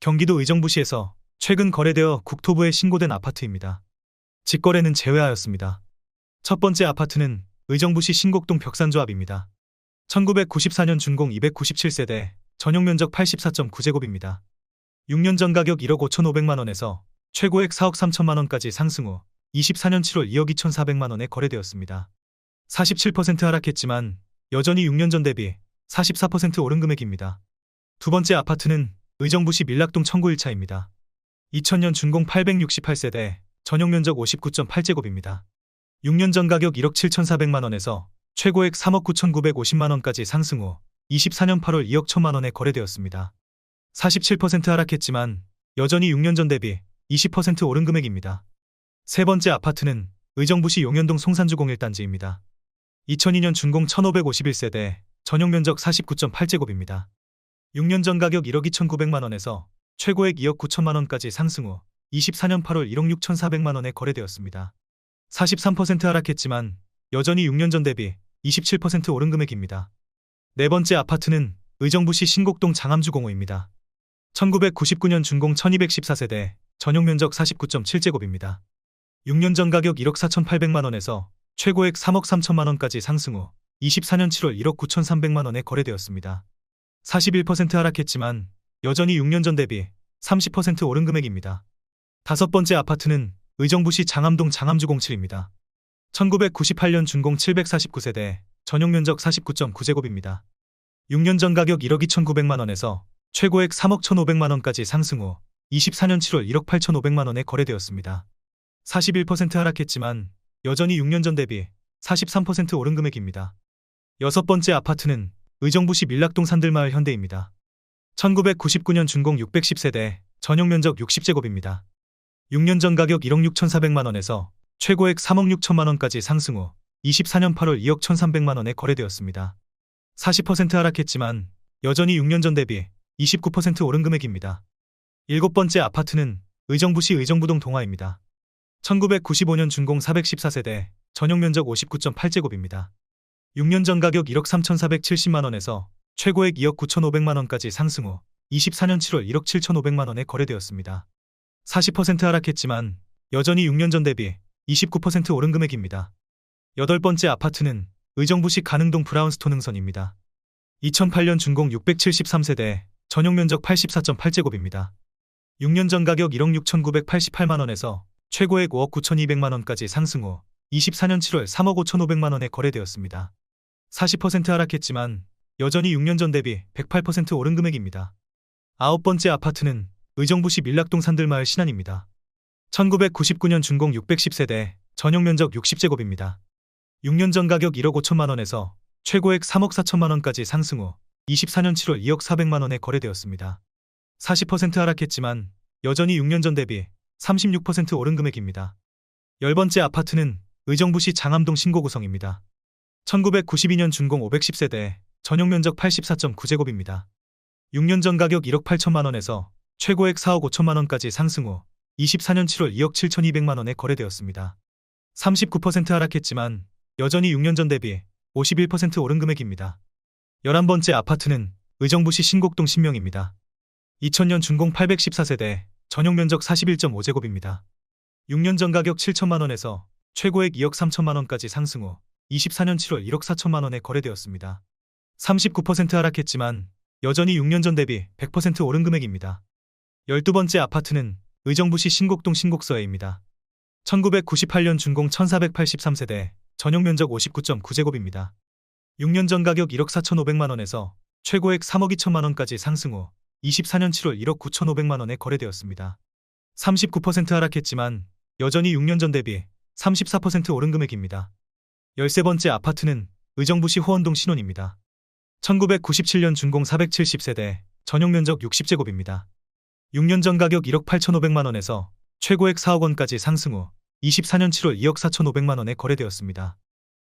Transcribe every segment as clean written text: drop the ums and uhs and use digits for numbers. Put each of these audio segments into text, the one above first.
경기도 의정부시에서 최근 거래되어 국토부에 신고된 아파트입니다. 직거래는 제외하였습니다. 첫 번째 아파트는 의정부시 신곡동 벽산조합입니다. 1994년 준공 297세대, 전용면적 84.9제곱입니다. 6년 전 가격 1억 5,500만원에서 최고액 4억 3천만원까지 상승 후 24년 7월 2억 2,400만원에 거래되었습니다. 47% 하락했지만 여전히 6년 전 대비 44% 오른 금액입니다. 두 번째 아파트는 의정부시 밀락동 청구 1차입니다. 2000년 준공 868세대, 전용면적 59.8제곱입니다. 6년 전 가격 1억 7,400만원에서 최고액 3억 9,950만원까지 상승 후 24년 8월 2억 1천만원에 거래되었습니다. 47% 하락했지만 여전히 6년 전 대비 20% 오른 금액입니다. 세 번째 아파트는 의정부시 용현동 송산주 01단지입니다. 2002년 준공 1551세대, 전용면적 49.8제곱입니다. 6년 전 가격 1억 2,900만원에서 최고액 2억 9천만원까지 상승 후 24년 8월 1억 6,400만원에 거래되었습니다. 43% 하락했지만 여전히 6년 전 대비 27% 오른 금액입니다. 네 번째 아파트는 의정부시 신곡동 장암주 05입니다. 1999년 준공 1214세대, 전용면적 49.7제곱입니다. 6년 전 가격 1억 4,800만원에서 최고액 3억 3천만원까지 상승 후 24년 7월 1억 9,300만원에 거래되었습니다. 41% 하락했지만 여전히 6년 전 대비 30% 오른 금액입니다. 다섯 번째 아파트는 의정부시 장암동 장암주 07입니다. 1998년 준공 749세대, 전용면적 49.9제곱입니다. 6년 전 가격 1억 2,900만원에서 최고액 3억 1,500만원까지 상승 후 24년 7월 1억 8,500만원에 거래되었습니다. 41% 하락했지만 여전히 6년 전 대비 43% 오른 금액입니다. 여섯 번째 아파트는 의정부시 밀락동 산들마을 현대입니다. 1999년 준공 610세대, 전용면적 60제곱입니다. 6년 전 가격 1억 6,400만원에서 최고액 3억 6천만원까지 상승 후 24년 8월 2억 1,300만원에 거래되었습니다. 40% 하락했지만 여전히 6년 전 대비 29% 오른 금액입니다. 일곱 번째 아파트는 의정부시 의정부동 동화입니다. 1995년 준공 414세대, 전용면적 59.8제곱입니다. 6년 전 가격 1억 3,470만원에서 최고액 2억 9,500만원까지 상승 후 24년 7월 1억 7,500만원에 거래되었습니다. 40% 하락했지만 여전히 6년 전 대비 29% 오른 금액입니다. 여덟 번째 아파트는 의정부시 가능동 브라운스톤 흥선입니다. 2008년 준공 673세대, 전용면적 84.8제곱입니다. 6년 전 가격 1억 6,988만원에서 최고액 5억 9,200만원까지 상승 후 24년 7월 3억 5,500만원에 거래되었습니다. 40% 하락했지만 여전히 6년 전 대비 108% 오른 금액입니다. 아홉 번째 아파트는 의정부시 밀락동 산들마을 신안입니다. 1999년 준공 610세대, 전용면적 60제곱입니다. 6년 전 가격 1억 5천만원에서 최고액 3억 4천만원까지 상승 후 24년 7월 2억 400만원에 거래되었습니다. 40% 하락했지만 여전히 6년 전 대비 36% 오른 금액입니다. 열 번째 아파트는 의정부시 장암동 신고구성입니다. 1992년 준공 510세대, 전용면적 84.9제곱입니다. 6년 전 가격 1억 8천만원에서 최고액 4억 5천만원까지 상승 후 24년 7월 2억 7,200만원에 거래되었습니다. 39% 하락했지만 여전히 6년 전 대비 51% 오른 금액입니다. 11번째 아파트는 의정부시 신곡동 신명입니다. 2000년 준공 814세대, 전용면적 41.5제곱입니다. 6년 전 가격 7천만원에서 최고액 2억 3천만원까지 상승 후 24년 7월 1억 4천만원에 거래되었습니다. 39% 하락했지만 여전히 6년 전 대비 100% 오른 금액입니다. 12번째 아파트는 의정부시 신곡동 신곡서해입니다. 1998년 준공 1483세대, 전용면적 59.9제곱입니다. 6년 전 가격 1억 4,500만원에서 최고액 3억 2천만원까지 상승 후 24년 7월 1억 9,500만원에 거래되었습니다. 39% 하락했지만 여전히 6년 전 대비 34% 오른 금액입니다. 13번째 아파트는 의정부시 호원동 신원입니다. 1997년 준공 470세대, 전용면적 60제곱입니다. 6년 전 가격 1억 8,500만원에서 최고액 4억원까지 상승 후 24년 7월 2억 4,500만원에 거래되었습니다.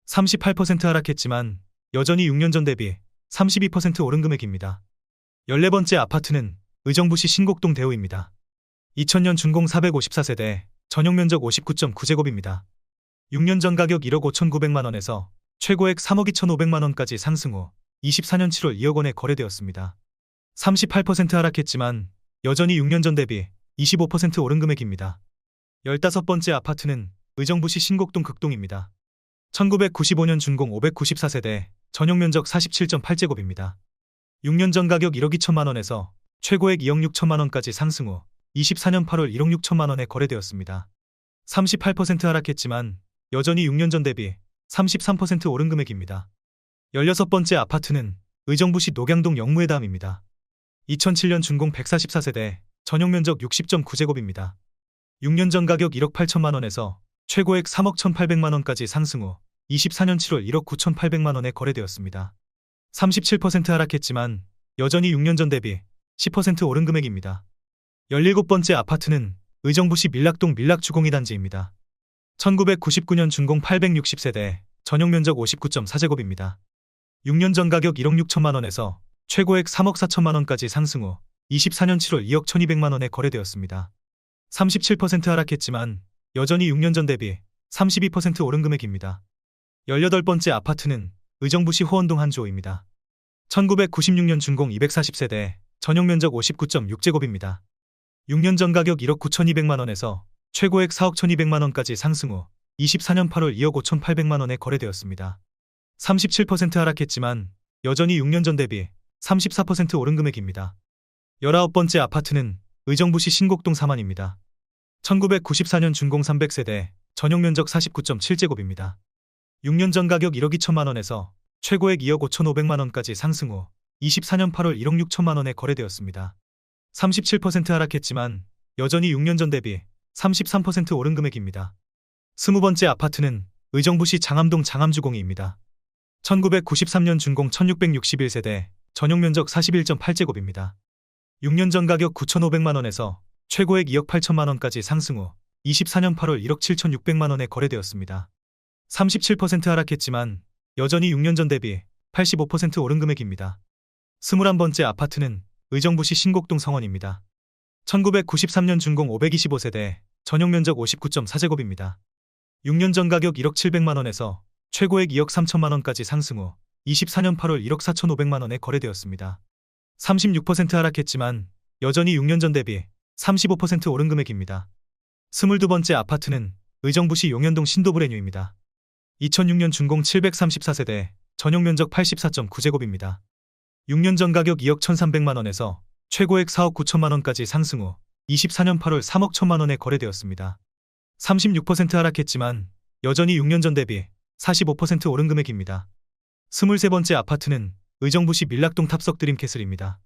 38% 하락했지만 여전히 6년 전 대비 32% 오른 금액입니다. 14번째 아파트는 의정부시 신곡동 대우입니다. 2000년 준공 454세대, 전용면적 59.9제곱입니다. 6년 전 가격 1억 5,900만원에서 최고액 3억 2,500만원까지 상승 후 24년 7월 2억 원에 거래되었습니다. 38% 하락했지만 여전히 6년 전 대비 25% 오른 금액입니다. 15번째 아파트는 의정부시 신곡동 극동입니다. 1995년 준공 594세대, 전용 면적 47.8제곱입니다. 6년 전 가격 1억 2천만 원에서 최고액 2억 6천만 원까지 상승 후 24년 8월 1억 6천만 원에 거래되었습니다. 38% 하락했지만 여전히 6년 전 대비 33% 오른 금액입니다. 16번째 아파트는 의정부시 녹양동 영무회담입니다. 2007년 준공 144세대, 전용 면적 60.9제곱입니다. 6년 전 가격 1억 8천만 원에서 최고액 3억 1,800만 원까지 상승 후 24년 7월 1억 9,800만 원에 거래되었습니다. 37% 하락했지만 여전히 6년 전 대비 10% 오른 금액입니다. 17번째 아파트는 의정부시 밀락동 밀락주공이 단지입니다. 1999년 준공 860세대, 전용 면적 59.4제곱입니다. 6년 전 가격 1억 6천만 원에서 최고액 3억 4천만 원까지 상승 후 24년 7월 2억 1200만 원에 거래되었습니다. 37% 하락했지만 여전히 6년 전 대비 32% 오른 금액입니다. 18번째 아파트는 의정부시 호원동 한주호입니다. 1996년 준공 240세대, 전용 면적 59.6제곱입니다. 6년 전 가격 1억 9,200만 원에서 최고액 4억 1,200만 원까지 상승 후 24년 8월 2억 5,800만 원에 거래되었습니다. 37% 하락했지만 여전히 6년 전 대비 34% 오른 금액입니다. 19번째 아파트는 의정부시 신곡동 사만입니다. 1994년 준공 300세대, 전용 면적 49.7제곱입니다. 6년 전 가격 1억 2천만 원에서 최고액 2억 5,500만 원까지 상승 후 24년 8월 1억 6천만 원에 거래되었습니다. 37% 하락했지만 여전히 6년 전 대비 33% 오른 금액입니다. 20번째 아파트는 의정부시 장암동 장암주공이입니다. 1993년 준공 1661세대, 전용 면적 41.8제곱입니다. 6년 전 가격 9,500만 원에서 최고액 2억 8천만 원까지 상승 후 24년 8월 1억 7,600만 원에 거래되었습니다. 37% 하락했지만 여전히 6년 전 대비 85% 오른 금액입니다. 21번째 아파트는 의정부시 신곡동 성원입니다. 1993년 준공 525세대, 전용 면적 59.4제곱입니다. 6년 전 가격 1억 700만 원에서 최고액 2억 3천만 원까지 상승 후 24년 8월 1억 4,500만 원에 거래되었습니다. 36% 하락했지만 여전히 6년 전 대비 35% 오른 금액입니다. 22번째 아파트는 의정부시 용현동 신도브레뉴입니다. 2006년 준공 734세대, 전용 면적 84.9제곱입니다. 6년 전 가격 2억 1,300만 원에서 최고액 4억 9천만 원까지 상승 후 24년 8월 3억 1천만 원에 거래되었습니다. 36% 하락했지만 여전히 6년 전 대비 45% 오른 금액입니다. 23번째 아파트는 의정부시 밀락동 탑석 드림캐슬입니다.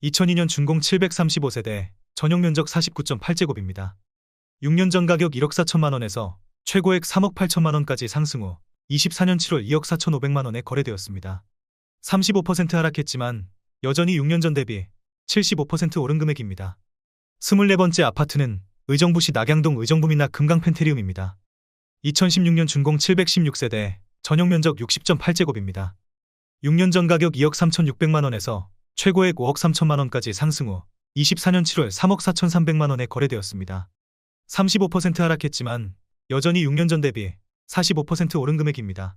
2002년 준공 735세대, 전용 면적 49.8제곱입니다. 6년 전 가격 1억 4천만 원에서 최고액 3억 8천만 원까지 상승 후 24년 7월 2억 4,500만 원에 거래되었습니다. 35% 하락했지만 여전히 6년 전 대비 75% 오른 금액입니다. 24번째 아파트는 의정부시 낙양동 의정부민락 금강펜테리움입니다. 2016년 준공 716세대, 전용 면적 60.8제곱입니다. 6년 전 가격 2억 3,600만 원에서 최고액 5억 3천만 원까지 상승 후 24년 7월 3억 4,300만 원에 거래되었습니다. 35% 하락했지만 여전히 6년 전 대비 45% 오른 금액입니다.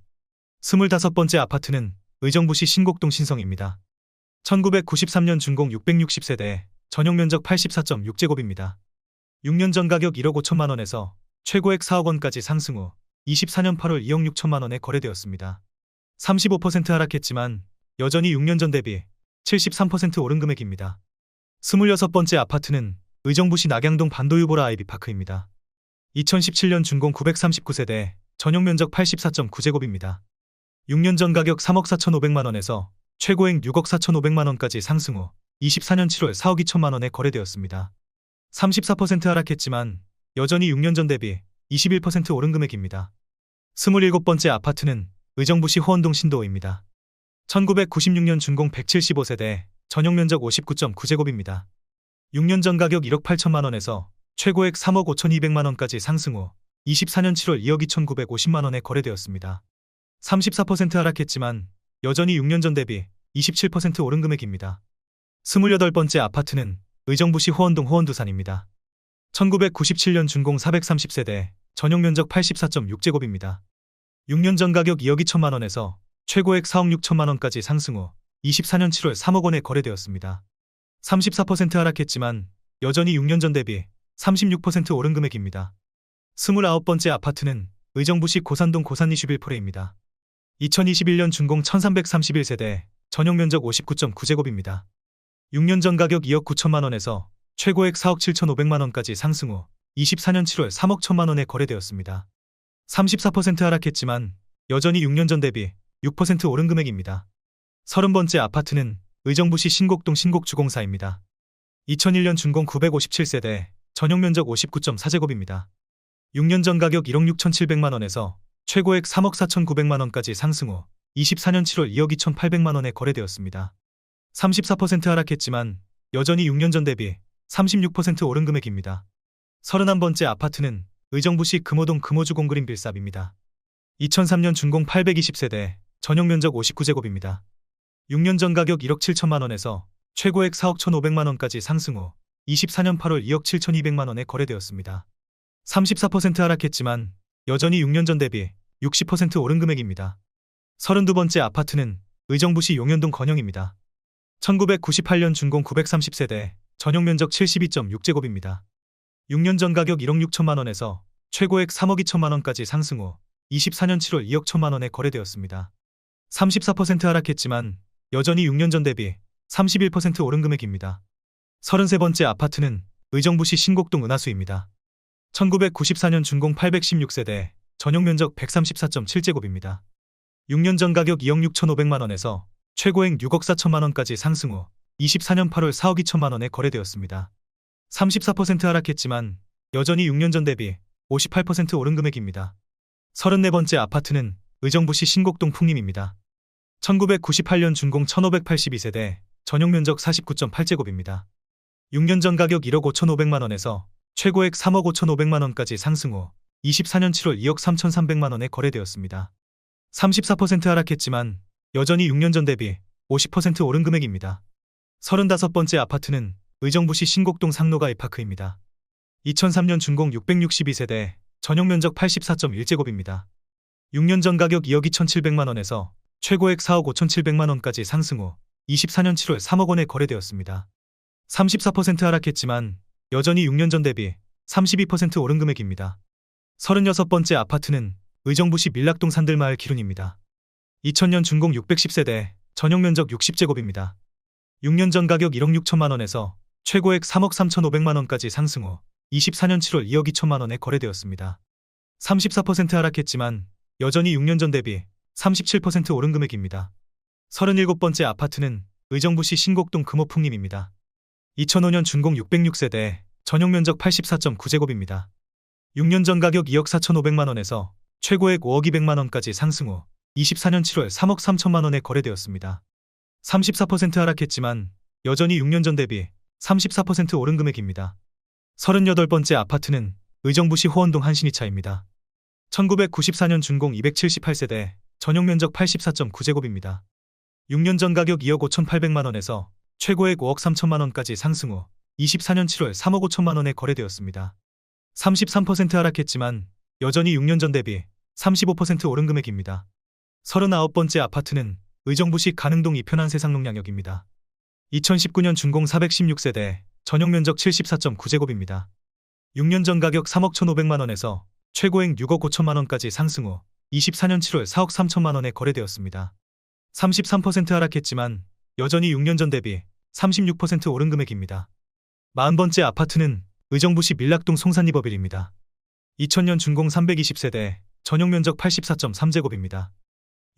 25번째 아파트는 의정부시 신곡동 신성입니다. 1993년 준공 660세대, 전용 면적 84.6제곱입니다. 6년 전 가격 1억 5천만 원에서 최고액 4억 원까지 상승 후 24년 8월 2억 6천만 원에 거래되었습니다. 35% 하락했지만 여전히 6년 전 대비 73% 오른 금액입니다. 26번째 아파트는 의정부시 낙양동 반도유보라 아이비파크입니다. 2017년 준공 939세대, 전용 면적 84.9제곱입니다. 6년 전 가격 3억 4,500만 원에서 최고액 6억 4,500만 원까지 상승 후 24년 7월 4억 2천만 원에 거래되었습니다. 34% 하락했지만 여전히 6년 전 대비 21% 오른 금액입니다. 27번째 아파트는 의정부시 호원동 신도호입니다. 1996년 준공 175세대, 전용 면적 59.9제곱입니다. 6년 전 가격 1억 8천만 원에서 최고액 3억 5,200만 원까지 상승 후 24년 7월 2억 2,950만 원에 거래되었습니다. 34% 하락했지만 여전히 6년 전 대비 27% 오른 금액입니다. 28번째 아파트는 의정부시 호원동 호원두산입니다. 1997년 준공 430세대, 전용 면적 84.6제곱입니다. 6년 전 가격 2억 2천만 원에서 최고액 4억 6천만 원까지 상승 후 24년 7월 3억 원에 거래되었습니다. 34% 하락했지만 여전히 6년 전 대비 36% 오른 금액입니다. 29번째 아파트는 의정부시 고산동 고산리 슈빌포레입니다. 2021년 준공 1331세대, 전용 면적 59.9제곱입니다. 6년 전 가격 2억 9천만 원에서 최고액 4억 7천5백만 원까지 상승 후 24년 7월 3억 1천만 원에 거래되었습니다. 34% 하락했지만 여전히 6년 전 대비 6% 오른 금액입니다. 30번째 아파트는 의정부시 신곡동 신곡주공사입니다. 2001년 준공 957세대, 전용 면적 59.4제곱입니다. 6년 전 가격 1억 6천7백만 원에서 최고액 3억 4천9백만 원까지 상승 후 24년 7월 2억 2천8백만 원에 거래되었습니다. 34% 하락했지만 여전히 6년 전 대비 36% 오른 금액입니다. 31번째 아파트는 의정부시 금호동 금호주공 그린빌삽입니다. 2003년 준공 820세대, 전용 면적 59제곱입니다. 6년 전 가격 1억 7천만 원에서 최고액 4억 1,500만 원까지 상승 후 24년 8월 2억 7천2백만 원에 거래되었습니다. 34% 하락했지만 여전히 6년 전 대비 60% 오른 금액입니다. 32번째 아파트는 의정부시 용현동 건영입니다. 1998년 준공 930세대, 전용 면적 72.6제곱입니다. 6년 전 가격 1억 6천만 원에서 최고액 3억 2천만 원까지 상승 후 24년 7월 2억 1천만 원에 거래되었습니다. 34% 하락했지만 여전히 6년 전 대비 31% 오른 금액입니다. 33번째 아파트는 의정부시 신곡동 은하수입니다. 1994년 준공 816세대, 전용 면적 134.7제곱입니다. 6년 전 가격 2억 6천5백만 원에서 최고액 6억 4천만 원까지 상승 후 24년 8월 4억 2천만 원에 거래되었습니다. 34% 하락했지만 여전히 6년 전 대비 58% 오른 금액입니다. 34번째 아파트는 의정부시 신곡동 풍림입니다. 1998년 준공 1582세대, 전용 면적 49.8제곱입니다. 6년 전 가격 1억 5천5백만 원에서 최고액 3억 5천5백만 원까지 상승 후 24년 7월 2억 3천3백만 원에 거래되었습니다. 34% 하락했지만 여전히 6년 전 대비 50% 오른 금액입니다. 35번째 아파트는 의정부시 신곡동 상로가 이파크입니다. 2003년 준공 662세대, 전용 면적 84.1제곱입니다. 6년 전 가격 2억 2천7백만 원에서 최고액 4억 5천7백만 원까지 상승 후 24년 7월 3억 원에 거래되었습니다. 34% 하락했지만 여전히 6년 전 대비 32% 오른 금액입니다. 36번째 아파트는 의정부시 밀락동 산들마을 기룬입니다. 2000년 준공 610세대, 전용 면적 60제곱입니다. 6년 전 가격 1억 6천만 원에서 최고액 3억 3천5백만 원까지 상승 후 24년 7월 2억 2천만 원에 거래되었습니다. 34% 하락했지만 여전히 6년 전 대비 37% 오른 금액입니다. 37번째 아파트는 의정부시 신곡동 금호풍림입니다. 2005년 준공 606세대, 전용 면적 84.9제곱입니다. 6년 전 가격 2억 4천5백만 원에서 최고액 5억 2백만 원까지 상승 후 24년 7월 3억 3천만 원에 거래되었습니다. 34% 하락했지만 여전히 6년 전 대비 34% 오른 금액입니다. 38번째 아파트는 의정부시 호원동 한신이차입니다. 1994년 준공 278세대, 전용 면적 84.9제곱입니다. 6년 전 가격 2억 5천8백만 원에서 최고액 5억 3천만 원까지 상승 후 24년 7월 3억 5천만 원에 거래되었습니다. 33% 하락했지만 여전히 6년 전 대비 35% 오른 금액입니다. 39번째 아파트는 의정부시 가능동 이편한 세상농양역입니다. 2019년 준공 416세대, 전용 면적 74.9제곱입니다. 6년 전 가격 3억 1,500만 원에서 최고액 6억 5천만 원까지 상승 후 24년 7월 4억 3천만 원에 거래되었습니다. 33% 하락했지만 여전히 6년 전 대비 36% 오른 금액입니다. 40번째 아파트는 의정부시 밀락동 송산리버빌입니다. 2000년 준공 320세대, 전용 면적 84.3제곱입니다.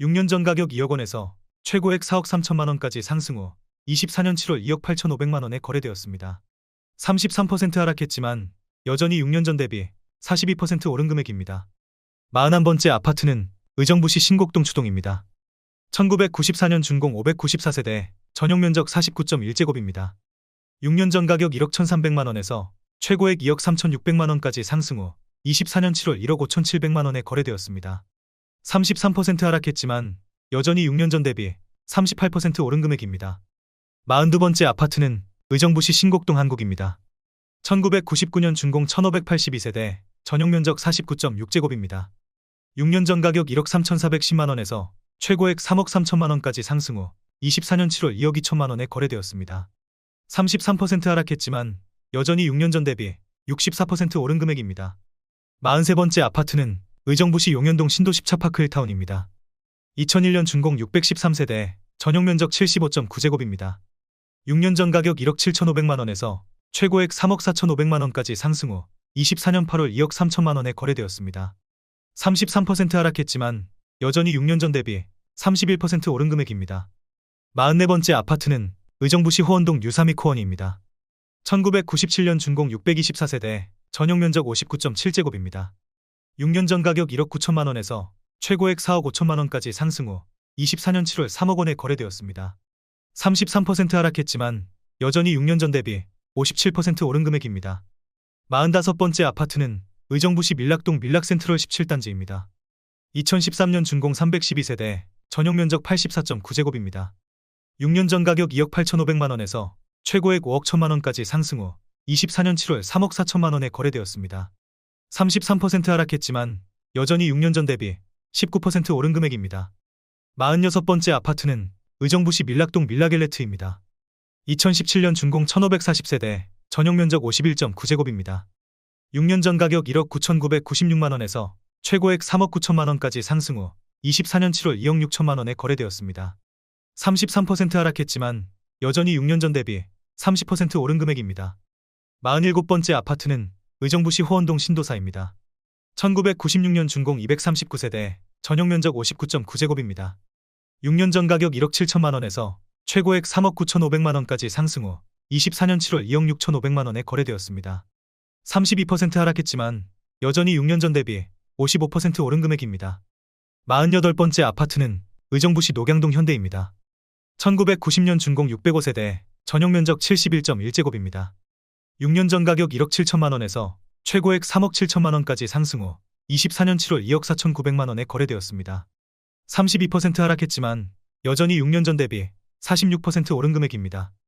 6년 전 가격 2억 원에서 최고액 4억 3천만 원까지 상승 후 24년 7월 2억 8천5백만 원에 거래되었습니다. 33% 하락했지만 여전히 6년 전 대비 42% 오른 금액입니다. 41번째 아파트는 의정부시 신곡동 추동입니다. 1994년 준공 594세대, 전용 면적 49.1제곱입니다. 6년 전 가격 1억 1,300만 원에서 최고액 2억 3,600만 원까지 상승 후 24년 7월 1억 5천7백만 원에 거래되었습니다. 33% 하락했지만 여전히 6년 전 대비 38% 오른 금액입니다. 42번째 아파트는 의정부시 신곡동 한국입니다. 1999년 준공 1582세대, 전용 면적 49.6제곱입니다. 6년 전 가격 1억 3,410만 원에서 최고액 3억 3천만 원까지 상승 후 24년 7월 2억 2천만 원에 거래되었습니다. 33% 하락했지만 여전히 6년 전 대비 64% 오른 금액입니다. 43번째 아파트는 의정부시 용현동 신도 10차파크 1타운입니다. 2001년 준공 613세대, 전용 면적 75.9제곱입니다. 6년 전 가격 1억 7,500만 원에서 최고액 3억 4,500만 원까지 상승 후 24년 8월 2억 3천만 원에 거래되었습니다. 33% 하락했지만 여전히 6년 전 대비 31% 오른 금액입니다. 44번째 아파트는 의정부시 호원동 뉴3이 코원입니다. 1997년 준공 624세대, 전용 면적 59.7제곱입니다. 6년 전 가격 1억 9천만 원에서 최고액 4억 5천만 원까지 상승 후 24년 7월 3억 원에 거래되었습니다. 33% 하락했지만 여전히 6년 전 대비 57% 오른 금액입니다. 45번째 아파트는 의정부시 밀락동 밀락센트럴 17단지입니다. 2013년 준공 312세대, 전용 면적 84.9제곱입니다. 6년 전 가격 2억 8,500만 원에서 최고액 5억 1천만 원까지 상승 후 24년 7월 3억 4천만 원에 거래되었습니다. 33% 하락했지만 여전히 6년 전 대비 19% 오른 금액입니다. 46번째 아파트는 의정부시 밀락동 밀라겔레트입니다. 2017년 준공 1540세대, 전용 면적 51.9제곱입니다. 6년 전 가격 1억 9,996만 원에서 최고액 3억 9천만 원까지 상승 후 24년 7월 2억 6천만 원에 거래되었습니다. 33% 하락했지만 여전히 6년 전 대비 30% 오른 금액입니다. 47번째 아파트는 의정부시 호원동 신도사입니다. 1996년 준공 239세대, 전용 면적 59.9제곱입니다. 6년 전 가격 1억 7천만 원에서 최고액 3억 9,500만 원까지 상승 후 24년 7월 2억 6,500만 원에 거래되었습니다. 32% 하락했지만 여전히 6년 전 대비 55% 오른 금액입니다. 48번째 아파트는 의정부시 녹양동 현대입니다. 1990년 준공 605세대, 전용 면적 71.1제곱입니다. 6년 전 가격 1억 7천만 원에서 최고액 3억 7천만 원까지 상승 후 24년 7월 2억 4,900만 원에 거래되었습니다. 32% 하락했지만 여전히 6년 전 대비 46% 오른 금액입니다.